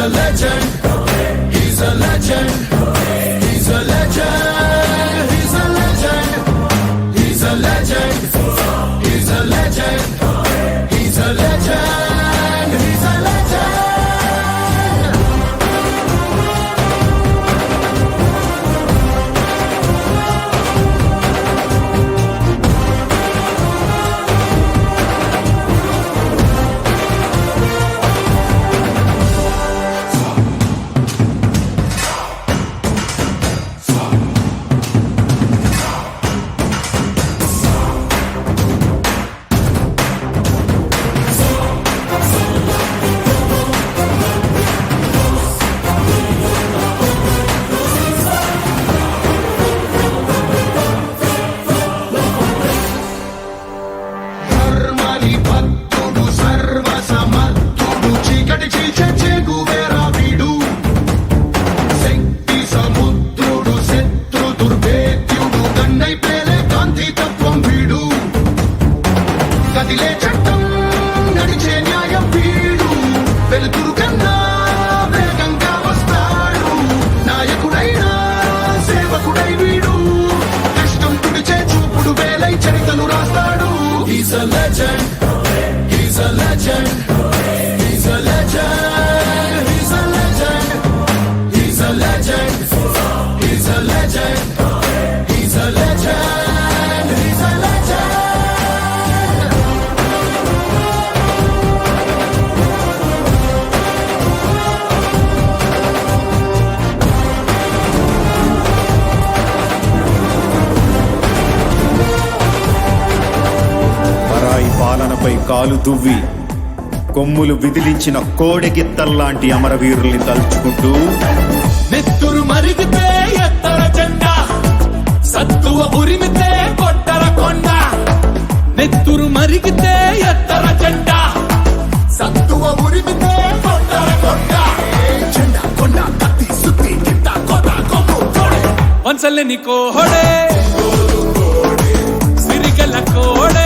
a legend. He's a legend. He's a legend. He's a legend. He's a legend. He's a legend. He's a legend. He's a legend. He's a legend. He's a legend. He's a legend. He's a legend. He's a legend. He's a legend. He's a legend. He's a legend. పాలనపై కాలు దువ్వి కొమ్ములు విదిలించిన కోడెగిత్తల్లాంటి అమరవీరుల్ని తలుచుకుంటూ నెత్తురు మరిగితే ఎత్తర జెండా, సత్తువ ఉరిమితే కొట్టర కొండ. నెత్తురు మరిగితే ఎత్తర జెండా, సత్తువ ఉరిమితే కొట్టర కొండ. జెండా కొండ కత్తి సుత్తి గిట్ట కొట్ట కొమ్ము కోడే వంచల్లే నీ కోడే సిరిగల కోడే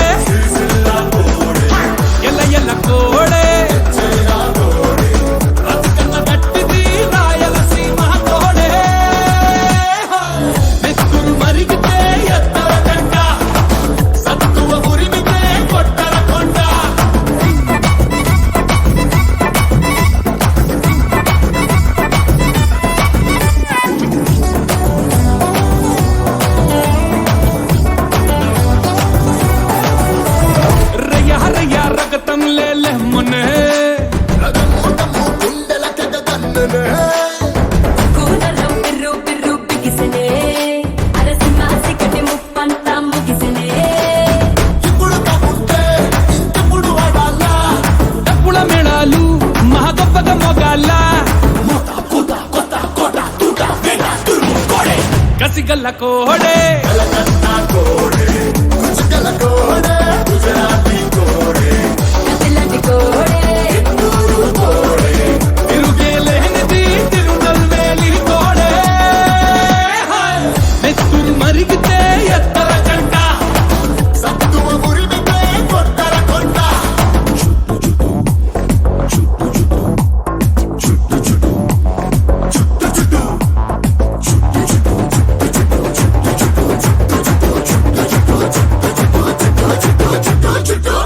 ఎల్ల ఎల్ల కోడే రతికన్న గట్టిది రాయలసీమ కోడే. నెత్తురు మరిగితే ఎత్తర జెండ, సత్తువ ఉరిమితే కొట్టర కొండ. రగతం లేలే మునే గుండెల కదన్నునే కూనరం బిర్రు బిర్రు బిగిసనే అరసింహాసి కటి ముప్పంతా ముగిసనే. ఇప్పుడు కాకుంటే ఇంకెప్పుడు వాడాలా డప్పుల మేళాలు మహాగొప్పగా మొగాల మోత కూత కొత్త కోట తూట వేట తురుము కోడే కసిగల్ల కోడే కలకత్తా కోడే కుచిగల కోడే గుజరాతీ కోడే కసిలాంటి కోడే ఎత్తూరు కోడే తిరుగేలేనిది తిరునల్వేలి కోడే. నెత్తురు మరిగితే ఎత్తర జెండ, సత్తువ ఉరిమితే కొట్టర కొండ.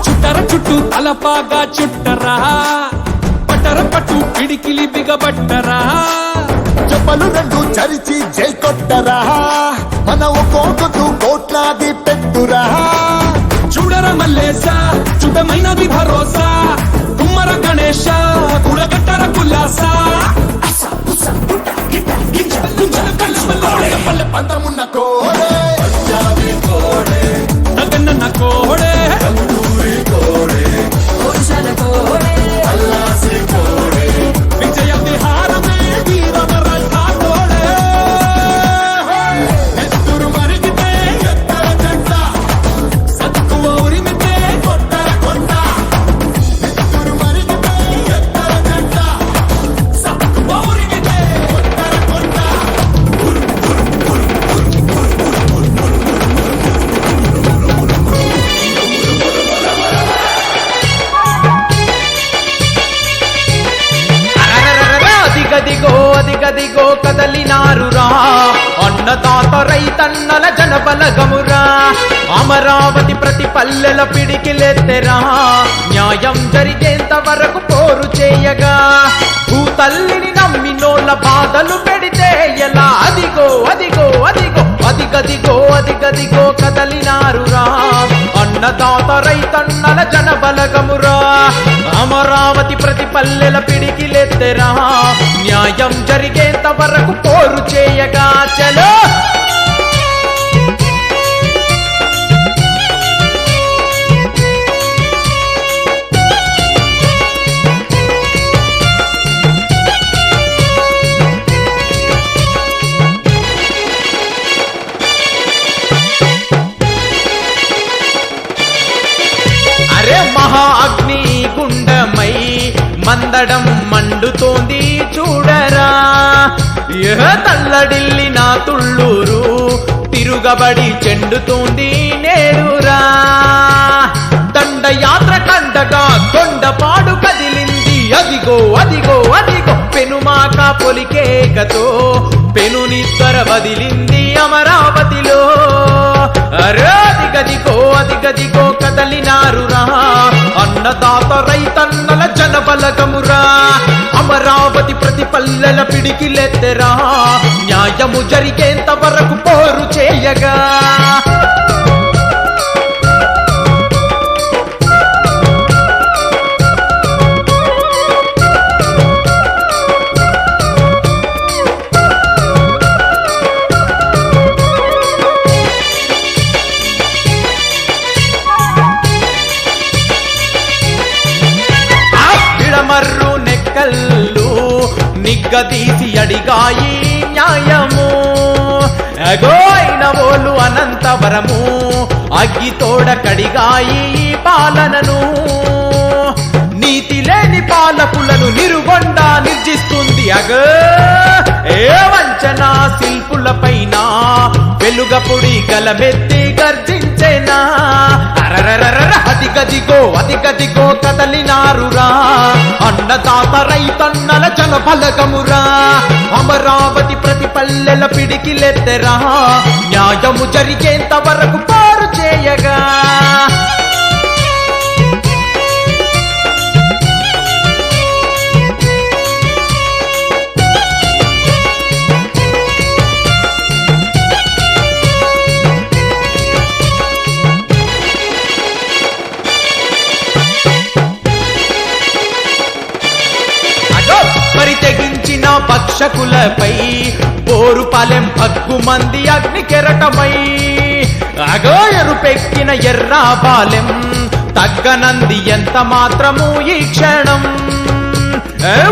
చుట్టర చుట్టూ తలపాగా చుట్టరా, పట్టర పట్టు పిడికిలి బిగబట్టరా. చెప్పలు రెండు చరిచి జై కొట్టరా, మన ఒక్కొక్కరు కోట్లాది పెట్టురా. చూడర మల్లేశ చుట్టమైనది భరోసా, కుమ్మర గణేశ కుడగట్టర కుల్లాస. పల్లె పంతమున్న కోడే నగన్న కోడే పురుషాల కోడే విజయ విహారమే వీరవరంగా కోడే. నెత్తురు మరిగితే ఎత్తర జెండ, సత్తువ ఉరిమితే కొట్టర కొండ. అదిగదిగో కదలినారురా అన్నదాత రైతన్నల జనబలగమురా అమరావతి ప్రతి పల్లెల పిడికిలెత్తెరా న్యాయం జరిగేంత వరకు పోరు చేయగా భూతల్లిని నమ్మినోళ్ళ బాధలు పెడితే ఎలా అదిగో అదిగో అదిగో అదిగదిగో అదిగదిగో కదలినారురా అన్నదాత రైతన్నల జనబలగమురా అమరావతి ప్రతి పల్లెల పిడికిలెత్తెరా న్యాయం జరిగేంత వరకు పోరు చేయగా చలో మహా అగ్ని గుండమై మందడం మండుతోంది చూడరా తల్లడిల్లిన తుళ్ళూరు తిరుగబడి చెండుతోంది నేడురా దండయాత్ర కండగా కొండపాడు కదిలింది అదిగో అదిగో అదిగో పెనుమాక పొలికేకతో పెనునిద్దర వదిలింది అమరావతిలో అదిగదిగో అదిగదిగో కదలినారురా అన్నదాత రైతన్నల జనబలగమురా అమరావతి ప్రతి పల్లెల పిడికిలెత్తెరా న్యాయము జరిగేంత వరకు పోరు చేయగా మర్రు నెక్కల్లు నిగ్గదీసి అడిగాయి న్యాయము అగోయిన ఓలు అనంతవరము అగ్గితోడ కడిగాయి పాలనను నీతి లేని పాలకులను నిరుగొండ నిర్జిస్తుంది అగో ఏ వంచనా శిల్పుల పైన వెలుగపుడి గలమెత్తి గర్జించేనా అదిగదిగో అదిగదిగో కదలినారురా అన్నదాత రైతన్నల జనబలగమురా అమరావతి ప్రతి పల్లెల పిడికిలెత్తెరా న్యాయము జరిగేంత వరకు పోరు చేయగా తెగించిన పక్షకులపై పోరుపాలెం భగ్గుమంది అగ్ని కెరటమై అగో ఎరుపెక్కిన ఎర్రాపాలెం తగ్గనంది ఎంత మాత్రము ఈ క్షణం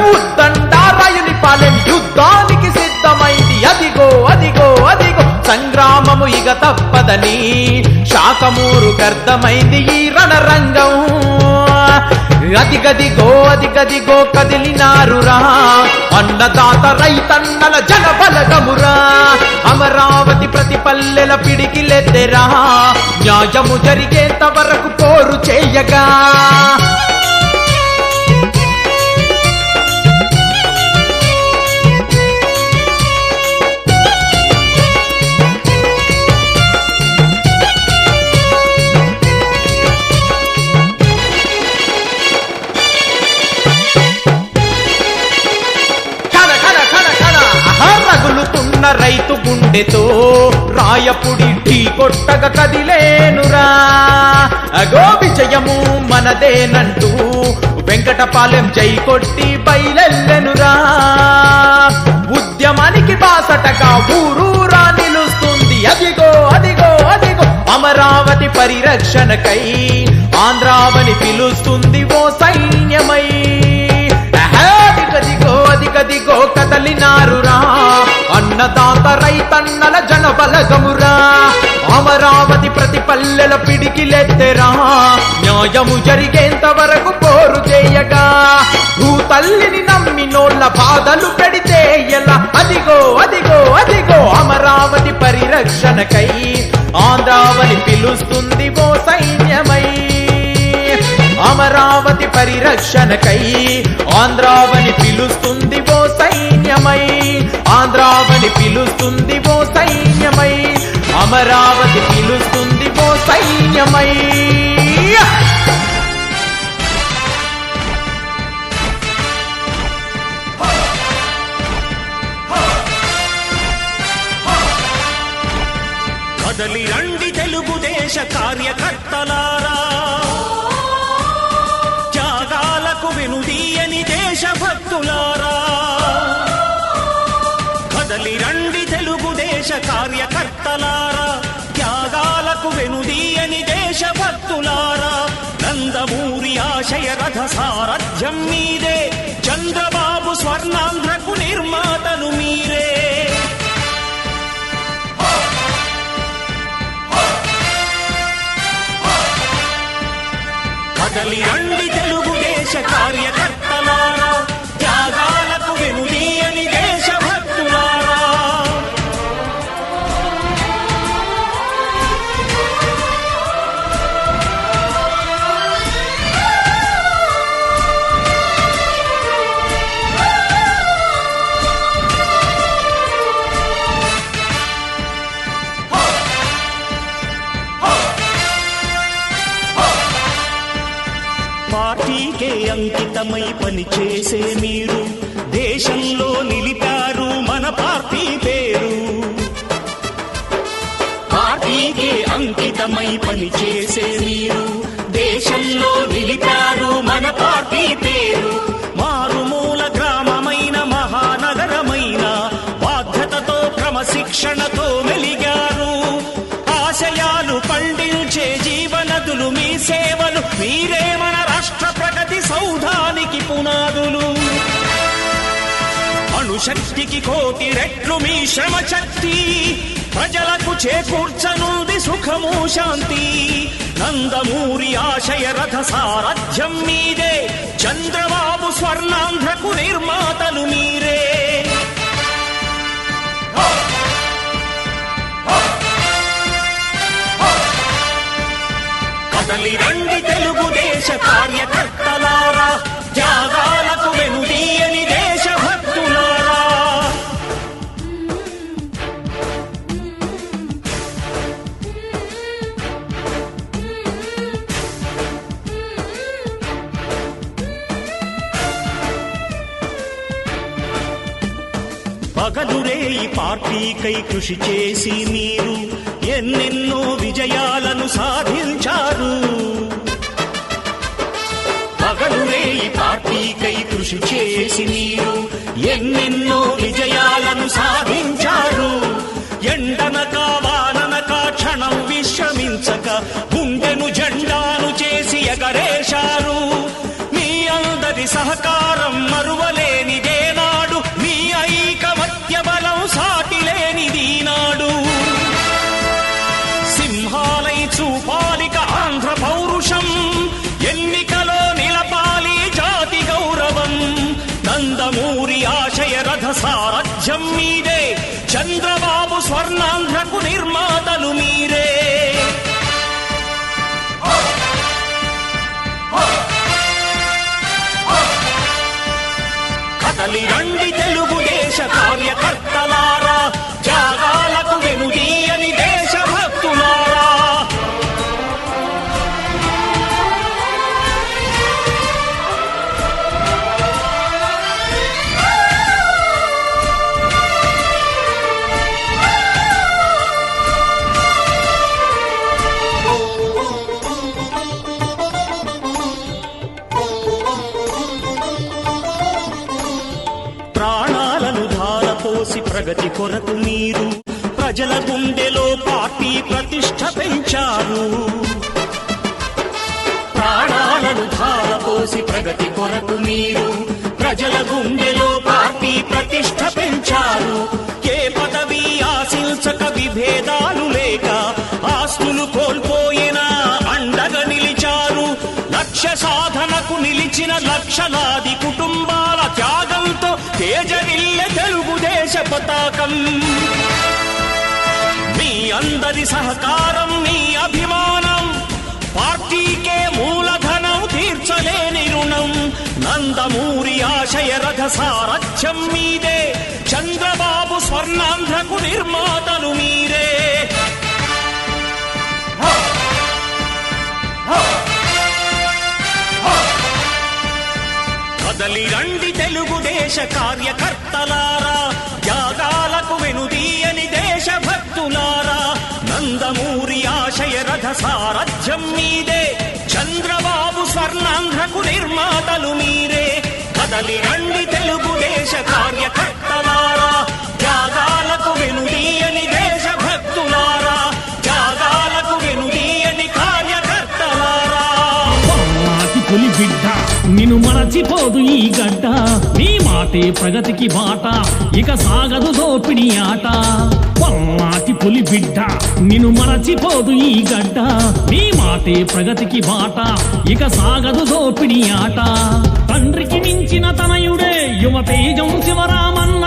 ఉద్దండారాయుని పాలెం యుద్ధానికి సిద్ధమైంది అదిగో అదిగో అదిగో సంగ్రామము ఇక తప్పదని శాకమూరు గర్ధమైంది ఈ రణరంగం అదిగదిగో అదిగదిగో కదిలినారురా అన్నదాత రైతన్నల జనబలగమురా అమరావతి ప్రతి పల్లెల పిడికిలెత్తెరా న్యాయము జరిగేంత వరకు పోరు చేయగా రైతు గుండెతో రాయపుడి ఢీ కొట్టగ కదిలేనురా అగో విజయము మనదేనంటూ వెంకటపాలెం జై కొట్టి బయలెల్లెనురా ఉద్యమానికి బాసటగా ఊరూరా నిలుస్తుంది అదిగో అదిగో అదిగో అమరావతి పరిరక్షణకై ఆంధ్రావని పిలుస్తుంది ఓ సైన్యమై అదిగదిగో అదిగదిగో కదలినారురా అన్నదాత రైతన్నల జనబలగమురా అమరావతి ప్రతి పల్లెల పిడికిలెత్తెరా న్యాయము జరిగేంత వరకు పోరు చేయగా భూతల్లిని నమ్మినోళ్ళ బాధలు పెడితే ఎలా అదిగో అదిగో అదిగో అమరావతి పరిరక్షణకై ఆంధ్రావని పిలుస్తుంది ఓ సైన్యమై అమరావతి పరిరక్షణకై ఆంధ్రావని పిలుస్తుంది ఓ సైన్యమై ఆంధ్రావని పిలుస్తుంది ఓ సైన్యమై, అమరావతి పిలుస్తుంది ఓ సైన్యమై. కదలి రండి తెలుగుదేశ కార్యకర్తలారా, త్యాగాలకు వెనుదీయని దేశభక్తులారా. కదలి రండి తెలుగుదేశ కార్యకర్తలారా, త్యాగాలకు వెనుదీయని దేశభక్తులారా. నందమూరి ఆశయ రథ సారథ్యం మీదే, చంద్రబాబు స్వర్ణాంధ్రకు నిర్మాతలు మీరే. కదలి రండి తెలుగుదేశ కార్యకర్తలారా, త్యాగాలకు వెనుదీయని దేశభక్తులారా. పార్టీకే అంకితమై పనిచేసే మీరు దేశంలో నిలిపారు మన పార్టీ పేరు. పార్టీకే అంకితమై పనిచేసే మీరు దేశంలో నిలిపారు మన పార్టీ పేరు. మారుమూల గ్రామమైన మహానగరమైన బాధ్యతతో క్రమశిక్షణతో మెలిగారు. ఆశయాలు పండించే జీవనదులు మీ సేవలు, మీరే మన రాష్ట్ర ప్రగతి సౌధానికి పునాదులు. అణుశక్తికి కోటి రెట్లు మీ శ్రమ శక్తి, ప్రజలకు చేకూర్చనుంది సుఖము శాంతి. నందమూరి ఆశయ రథ సారథ్యం మీదే, చంద్రబాబు స్వర్ణాంధ్రకు నిర్మాతలు మీరే. కదలి రండి తెలుగుదేశ కార్యకర్తలారా, త్యాగాలకు వెనుదీయని దేశభక్తులారా. పగలురే ఈ పార్టీకై కృషి చేసి మీరు ఎన్నెన్నో విజయాలను సాధించారు. పగలురే ఈ పార్టీకై కృషి చేసి మీరు ఎన్నెన్నో విజయాలను సాధించారు. ఎండనక వాననక క్షణం విశ్రమించక గుండెను జెండాను చేసి ఎగరేశారు. మీ అందరి సహకారం మరువలేనిదే నాడు, మీ ఐకమత్య బలం సాటిలేనిది నాడు. సింహాలై చూపాలిక ఆంధ్ర పౌరుషం, ఎన్నికలో నిలపాలి జాతి గౌరవం. నందమూరి ఆశయ రథ సారథ్యం మీదే, చంద్రబాబు స్వర్ణాంధ్రకు నిర్మాతలు మీరే. కదలి రండి తెలుగుదేశ కార్యకర్తలారా, త్యాగాలకు వెనుదీయని దేశభక్తులారా. ప్రాణాలను ధారపోసి ప్రగతి కొరకు మీరు ప్రజల గుండెలో పార్టీ ప్రతిష్ఠ పెంచారు. ప్రాణాలను ధారపోసి ప్రగతి కొరకు మీరు ప్రజల గుండెలో పార్టీ ప్రతిష్ఠ పెంచారు. ఏ పదవి ఆశించక విభేదాలు లేక ఆస్తులు కోల్పోయినా అండగా నిలిచారు. లక్ష్య సాధనకు నిలిచిన లక్షలాది కుటుంబాల త్యాగంతో తేజరిల్లె తెలుగుదేశ పతాకం. మీ అందరి సహకారం, మీ అభిమానం పార్టీకే మూలధనం, తీర్చలేని రుణం. నందమూరి ఆశయ రథ సారథ్యం మీదే, చంద్రబాబు స్వర్ణాంధ్రకు నిర్మాతలు మీరే. కదలి రండి తెలుగుదేశ కార్యకర్తలారా, త్యాగాలకు వెనుదీయని దేశభక్తులారా, నందమూరి ఆశయ రథ సారథ్యం మీదే, చంద్రబాబు స్వర్ణాంధ్రకు నిర్మాతలు మీరే. కదలి రండి తెలుగుదేశ కార్యకర్తలారా, త్యాగాలకు వెనుదీయని దేశభక్తులారా, త్యాగాలకు వెనుదీయని కార్యకర్తలారా. పల్నాటి పులి బిడ్డ నిన్ను మరచిపోదు ఈ గడ్డ, నీ మాటే ప్రగతికి బాట, ఇక సాగదు దోపిడి ఆట. పల్నాటి పులి బిడ్డ నిన్ను మరచిపోదు ఈ గడ్డ, నీ మాటే ప్రగతికి బాట, ఇక సాగదు దోపిడి ఆట. తండ్రికి మించిన తనయుడే యువతేజం శివరామన్న,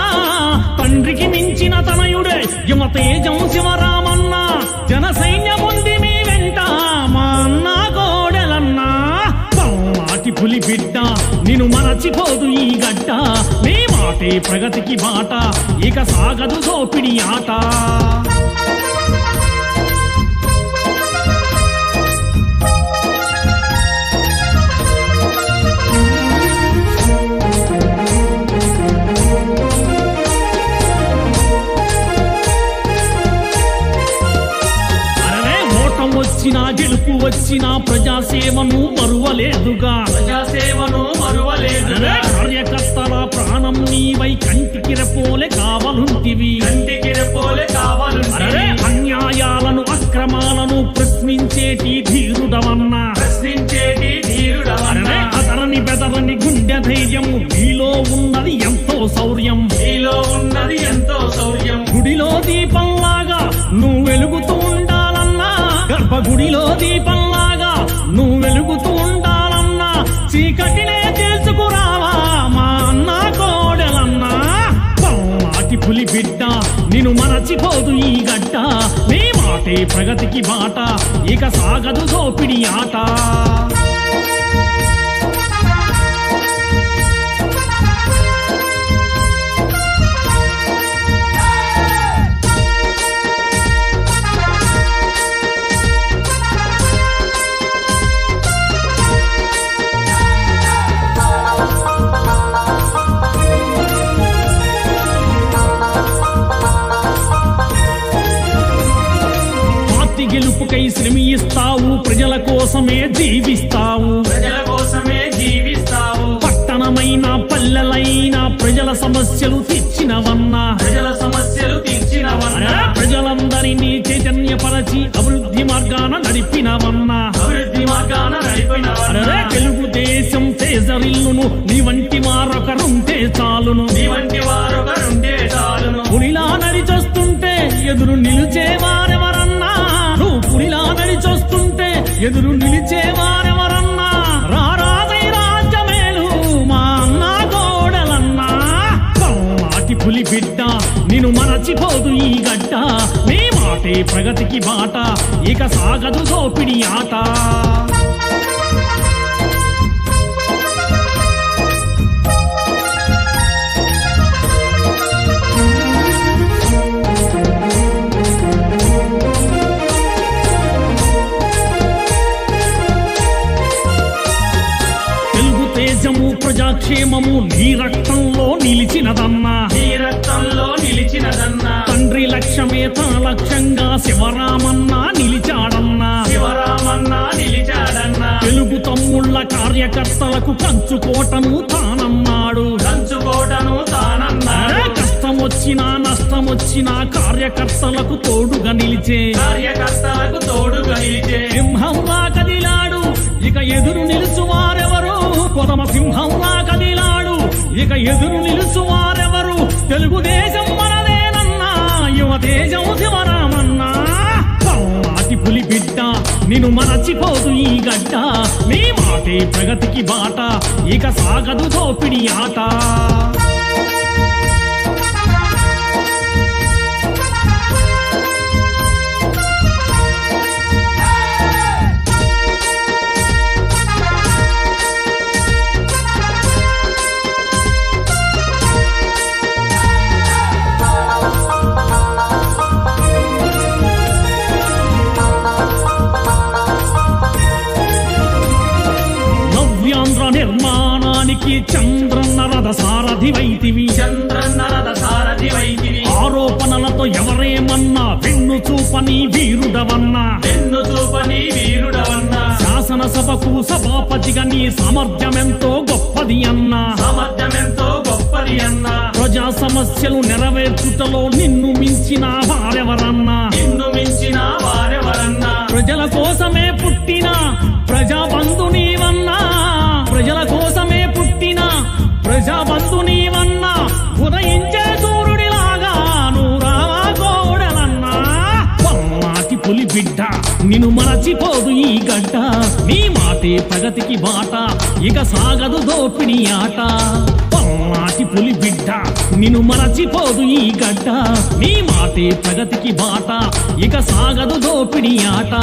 తండ్రికి మించిన తనయుడే యువతేజం శివరామన్న. జన సైన్యముంది మీ వెంట మా అన్న కోడెలన్నా. పల్నాటి పులి బిడ్డ నిన్ను మరచిపోదు ఈ గడ్డ, నీ మాటే ప్రగతికి బాట, ఇక సాగదు దోపిడి ఆట. వచ్చినా గెలుపు వచ్చినా ప్రజాసేవను మరువలేదుగా, ప్రజాసేవను మరువలేదుగా. కార్యకర్తల ప్రాణం నీవై కంటికి రెప్పోలే కావలుంటివి, కంటికి రెప్పోలే కావలుంటివి. అన్యాయాలను అక్రమాలను ప్రశ్నించేటి ధీరుడవన్నా, ప్రశ్నించేటి ధీరుడవన్నా. అతరని బెదరని గుండె ధైర్యం నీలో ఉన్నది ఎంతో శౌర్యం, నీలో ఉన్నది ఎంతో శౌర్యం. గుడిలో దీపంలాగా నువ్వు వెలుగుతూ ఉండాలన్నా, గర్భగుడిలో దీపంలాగా నువ్వు వెలుగుతూ ఉండాలన్నా. చీకటినే తెలుసుకురావా మా అన్న కోడెలన్నా. పల్నాటి పులి బిడ్డ నిన్ను మరచిపోదు ఈ గడ్డ, నీ మాటే ప్రగతికి బాట, ఇక సాగదు దోపిడి ఆట. గెలుపుకై శ్రమిస్తావు, ప్రజల కోసమే జీవిస్తావు, ప్రజల కోసమే జీవిస్తావు. పట్టణమైన పల్లెలైనా ప్రజల సమస్యలు తీర్చినవన్నా, ప్రజల సమస్యలు తీర్చినవన్నా. ప్రజలందరినీ చైతన్యపరచి అభివృద్ధి మార్గాన నడిపినవన్నా, అభివృద్ధి మార్గాన నడిపినవన్నా. తెలుగుదేశం తేజరిల్లును నీ వంటి వారొకరుంటే చాలును, నీ వంటి వారొకరుంటే చాలును. పులిలా నడిచొస్తుంటే ఎదురు నిలిచేవారెవరన్నా, నువ్వు పులిలా నడిచొస్తుంటే ఎదురు నిలిచేవారెవరన్నా. రారాదై రాజ్యమేలు మా అన్న కోడలన్నా. పల్నాటి పులి బిడ్డ నిన్ను మరచిపోదు ఈ గడ్డ, నీ మాటే ప్రగతికి బాట, ఇక సాగదు దోపిడి ఆట. ప్రజాక్షేమము నీ రక్తంలో నిలిచినదన్నా, నీ రక్తంలో నిలిచినదన్నా. తండ్రి లక్ష్యమే తన లక్ష్యంగా శివరామన్న నిలిచాడన్నా, శివరామన్న నిలిచాడన్నా. తెలుగు తమ్ముళ్ళ కార్యకర్తలకు కంచుకోటను తానన్నాడు, కంచుకోటను తానన్నాడు. కష్టం వచ్చినా నష్టం వచ్చినా కార్యకర్తలకు తోడుగా నిలిచే, కార్యకర్తలకు తోడుగా నిలిచే. సింహంలా కదిలాడు ఇక ఎదురు నిలుచువారెవరు, కొదమ సింహంలా కదిలాడు ఇక ఎదురు నిలుచువారెవరు. తెలుగుదేశం మనదేనన్నా, యువతేజం శివరామన్నా. పల్నాటి పులి బిడ్డ నిన్ను మరచిపోదు ఈ గడ్డ, నీ మాటే ప్రగతికి బాట, ఇక సాగదు దోపిడి ఆట. రథ సారథి వైతివి చంద్రన్న రథ సారథి వైతివి ఆరోపణలతో ఎవరేమన్నా వెన్ను చూపని వీరుడవన్నా వెన్ను చూపని వీరుడవన్నా శాసనసభకు సభాపతిగా నీ సామర్థ్యమెంతో గొప్పది అన్నా సామర్థ్యమెంతో గొప్పది అన్నా ప్రజా సమస్యలు నెరవేర్చుటలో నిన్ను మించిన వారెవరన్నా నిన్ను మించిన వారెవరన్నా ప్రజల కోసమే పుట్టిన ప్రజాబంధు నీవన్నా ప్రజల కోసమే పుట్టిన ప్రజాబంధు నీవన్నా ఉదయించే సూర్యుడిలాగా నువ్వు రావా కోడలన్నా పల్నాటి పులి బిడ్డ నిన్ను మరచిపోదు ఈ గడ్డ నీ మాటే ప్రగతికి బాట ఇక సాగదు దోపిడి ఆట పల్నాటి పులి బిడ్డ నిన్ను మరచిపోదు ఈ గడ్డ నీ మాటే ప్రగతికి బాట ఇక సాగదు దోపిడి ఆట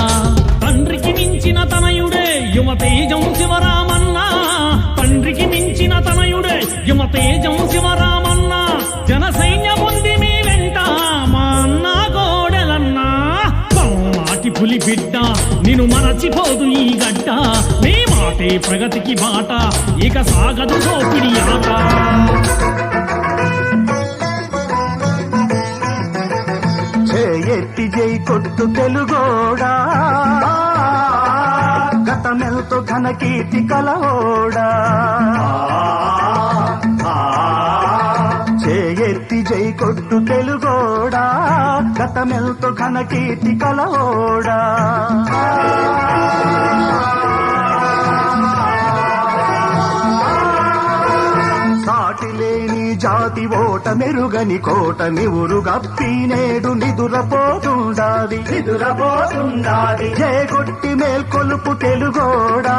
తండ్రికి మించిన తనయుడే యువతేజం శివరామన్న తండ్రికి మించిన తనయుడే యువతేజం శివరామన్న జన సైన్యముంది మీ వెంట మా అన్న కోడెలన్నా పల్నాటి పులి బిడ్డ నిన్ను మరచిపోదు ఈ గడ్డ నీ మాటే ప్రగతికి బాట ఇక సాగదు దోపిడి ఆట ఎత్తి జై కొట్టు తెలుగోడా గతమెల్తో ఘన కీర్తి కలవోడా ఎత్తి జై కొట్టు తెలుగోడా గతమెల్తో ఘన కీర్తి కలవోడా సాటిలేని జాతి ఓట మెరుగని కోట నివురు గప్పి నేడు నిదురపోతుండాది జయగొట్టి మేల్కొలుపు తెలుగోడా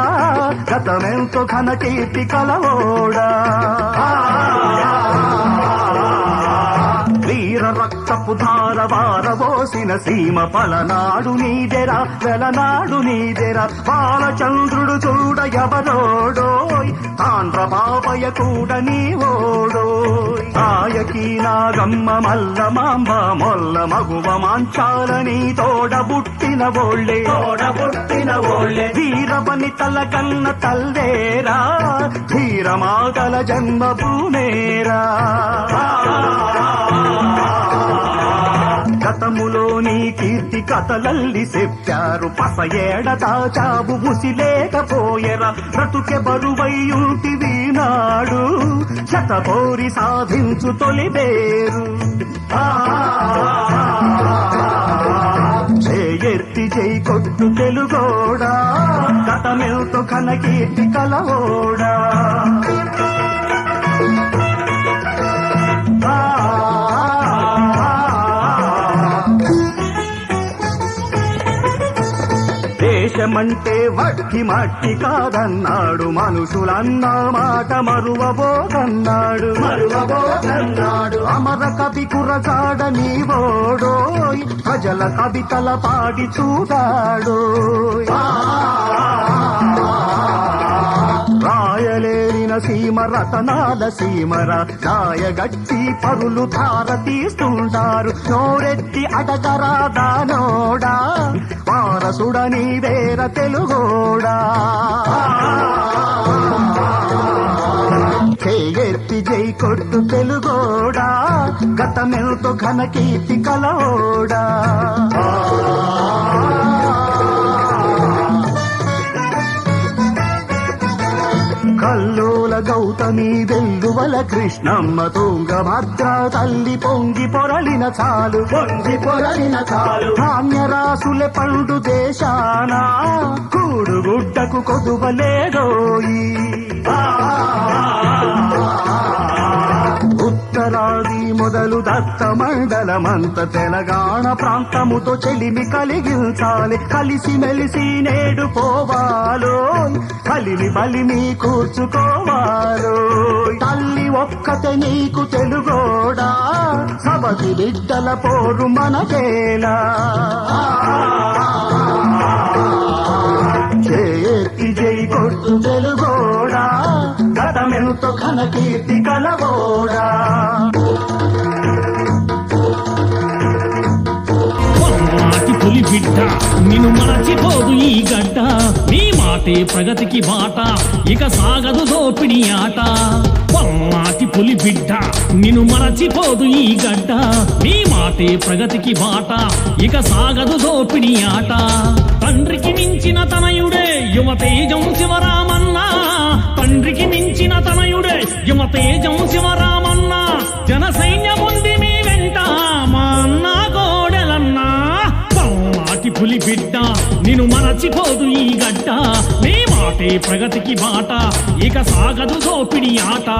గతమెంతో ఘన కీర్తి కలవోడా వీర రక్తపు ధార వారబోసిన సీమ పలనాడు నీదెరా వెలనాడు నీదెరా బాలచంద్రుడు చూడ ఎవరోడోయ్ తాండ్ర బాబయ్య కూడా నీ ఓడోయ్ ఆయకి నాగమ్మ మల్ల మాంబ మొల్ల మగువ మాంచాలని తోడబుట్టిన ఓళ్ళే వీరపని తల కన్న తల్లేరా ధీరమాగల జన్మభూమేరా గతములో నీ కీర్తి కథలల్లి చెప్పారు పస ఏడ దాచావు ముసిలేకపోయెరా బ్రతుకె బరువయ్యుంటివి నాడు శతపోరి సాధించు తొలి పేరు ఎత్తి జై కొట్టు తెలుగోడా గతమెల్తో ఘన కీర్తి కలవోడా దేశమంటే వట్టి మట్టి కాదన్నాడు మనుషులన్న మాట మరువబోకన్నాడు అమర కవి కురగాడ నీవోడోయ్ ప్రజల కవితల పాడి చూడాడోయ్ రాయలేనిన సీమ రతనాల సీమర రాయగట్టి పరులు ధార తీస్తుంటారు నోరెత్తి అడగరా దానోడా వారసుడని వేర తెలుగోడా ఎత్తి జై కొట్టు తెలుగోడా గతమెల్తో ఘన కీర్తి కలవోడా కల్లోల గౌతమి వెల్లువల కృష్ణమ్మ తుంగభద్ర తల్లి పొంగి పొరలిన చాలు ధాన్యరాసులే పండు దేశాన కూడుగుడ్డకు కొదువలేదోయి ఉత్తరాది మొదలు దత్త మండలమంత తెలంగాణ ప్రాంతముతో చెలిమి కలిగించాలి కలిసి మెలిసి నేడు పోవాలో కలిమి బలిమి కూర్చుకోవాలో తల్లి ఒక్కతే నీకు తెలుగోడా సబతి బిడ్డల పోరు మనకేలా చేతి జై కొట్టు తెలుగోడా గతమెంతో ఘన కీర్తి కలవోడా పల్నాటి పులి బిడ్డ నిన్ను మరచిపోదు ఈ గడ్డ నీ మాటే ప్రగతికి బాట ఇక సాగదు దోపిడి ఆట పల్నాటి పులి బిడ్డ నిన్ను మరచిపోదు ఈ గడ్డ నీ మాటే ప్రగతికి బాట ఇక సాగదు దోపిడి ఆట తండ్రికి మించిన తనయుడే యువతేజం శివరామన్న తండ్రికి మించిన తనయుడే యువతేజం శివరామన్న జన సైన్యముంది మీ వెంట మా అన్న కోడెలన్నా పల్లాటి పులి బిడ్డ నిన్ను మరచిపోదు ఈ గడ్డ నీ మాటే ప్రగతికి బాట ఇక సాగదు దోపిడి ఆట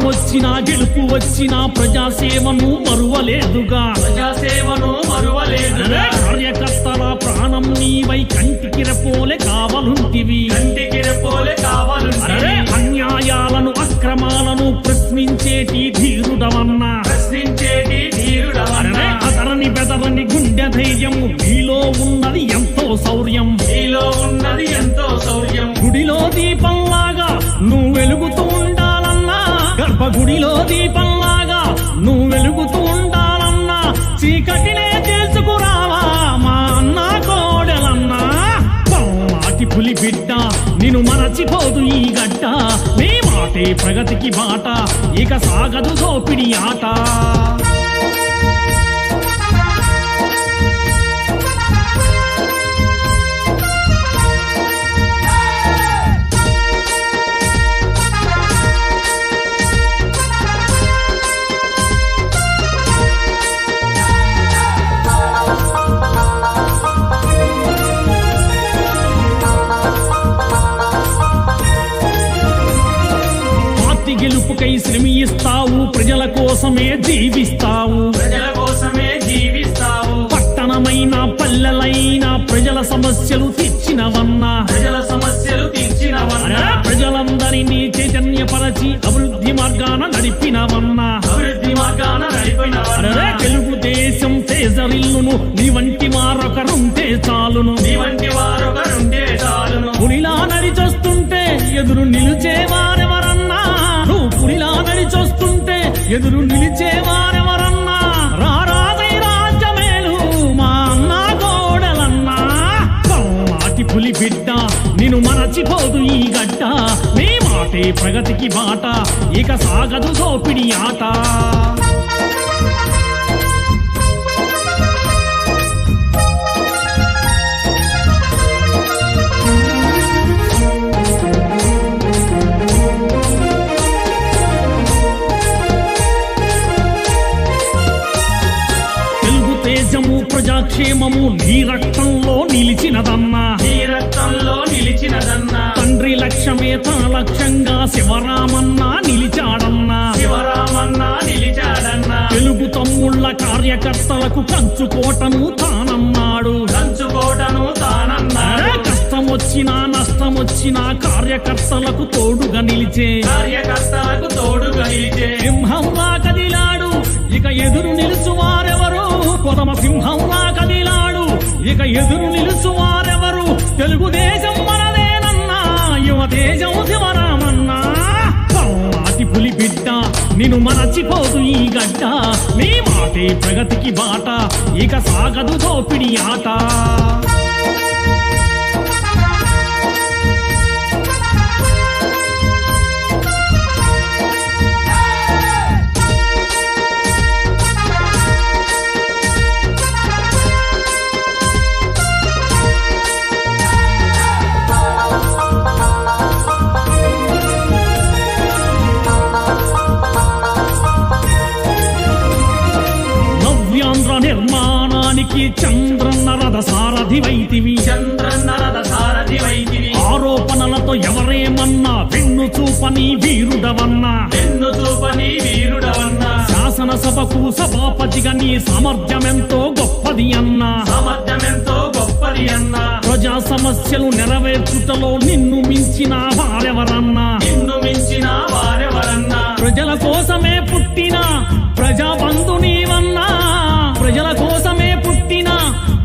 వచ్చినా గెలుపు వచ్చినా ప్రజాసేవను మరువలేదుగా కార్యకర్తల ప్రాణం నీవై కంటికి రెప్పోలే కావలుంటివి అన్యాయాలను అక్రమాలను ప్రశ్నించేటి ధీరుడవన్నా అతరని బెదరని గుండె ధైర్యం నీలో ఉన్నది ఎంతో శౌర్యం గుడిలో దీపంలాగా నువ్వు వెలుగుతూ ఉండాలన్నా గర్భగుడిలో దీపంలాగా నువ్వు వెలుగుతూ ఉండాలన్నా చీకటినే తెలుసుకురావా మా అన్న కోడెలన్నా పల్లాటి పులి బిడ్డ నిన్ను మరచిపోదు ఈ గడ్డ నీ మాటే ప్రగతికి బాట ఇక సాగదు దోపిడి ఆట గెలుపుకై శ్రమిస్తావు ప్రజల కోసమే జీవిస్తావు పట్టణమైన పల్లెలైనా ప్రజల సమస్యలు తీర్చినవన్నా ప్రజలందరినీ చైతన్యపరచి అభివృద్ధి మార్గాన నడిపినవన్నా తెలుగుదేశం తేజరిల్లును నీ వంటి వారొకరుంటే చాలును పులిలా నడిచొస్తుంటే ఎదురు నిలిచేవారెవరన్నా నువ్వు పులిలా నడిచొస్తుంటే ఎదురు నిలిచేవారెవరన్నా రారాదై రాజ్యమేలు మా అన్న కోడలన్నా పల్లాటి పులి బిడ్డ నిన్ను మరచిపోదు ఈ గడ్డ నీ మాటే ప్రగతికి బాట ఇక సాగదు దోపిడి ఆట ప్రజాక్షేమము నీ రక్తంలో నిలిచినదన్నా తండ్రి లక్ష్యమే తన లక్ష్యంగా శివరామన్నా నిలిచాడన్నా తెలుగు తమ్ముళ్ళ కార్యకర్తలకు కంచుకోటను తానన్నాడు కష్టమొచ్చినా నష్టమొచ్చినా కార్యకర్తలకు తోడుగా నిలిచే సింహంలా కదిలాడు ఇక ఎదురు నిలుచువారెవరు కొదమ సింహంలా కదిలాడు ఇక ఎదురు నిలుచువారెవరు తెలుగుదేశం మనదేనన్నా యువతేజం శివరామన్నా పల్లాటి పులి బిడ్డ నిన్ను మరచిపోదు ఈ గడ్డ నీ మాటే ప్రగతికి బాట ఇక సాగదు దోపిడి ఆట నిర్మాణానికి చంద్రన్న రథ సారథివైతివి ఆరోపణలతో ఎవరేమన్నా వెన్ను చూపని వీరుడవన్నా శాసనసభకు సభాపతిగా నీ సామర్థ్యమెంతో గొప్పది అన్నా ప్రజా సమస్యలు నెరవేర్చుటలో నిన్ను మించిన వారెవరన్నా ప్రజల కోసమే పుట్టిన ప్రజాబంధు నీవన్నా ప్రజల కోసమే పుట్టిన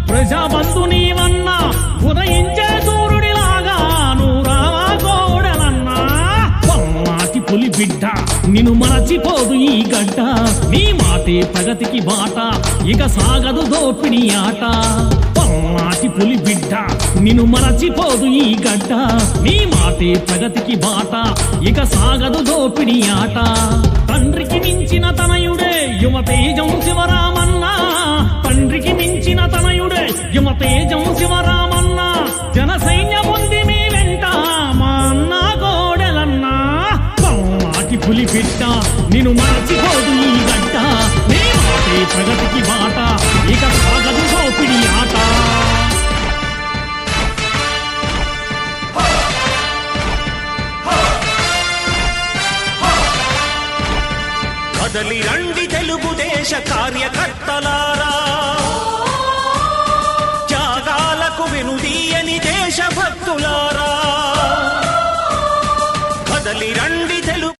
ప్రజాబంధు నీవన్నా ఉదయించే సూర్యుడిలాగా నువ్వు రావా కోడలన్నా బిడ్డ నిన్ను మరచిపోదు ఈ గడ్డ నీ మాటే ప్రగతికి బాట ఇక సాగదు దోపిడి ఆట పల్నాటి పులి బిడ్డ నిన్ను మరచిపోదు ఈ గడ్డ నీ మాటే ప్రగతికి బాట ఇక సాగదు దోపిడి ఆట తండ్రికి మించిన తనయుడే యువతేజం శివరామన్న తండ్రికి మించిన తనయుడే యువతేజం శివరామన్న జన సైన్యముంది మీ వెంట మా అన్న గోడెలన్నా పల్నాటి పులి బిడ్డ నిన్ను మరచిపోదు ఈ గడ్డ నీ మాటే ప్రగతికి బాట ఇక సాగదు దోపిడి ఆట కదలి రండి తెలుగుదేశ కార్యకర్తలారా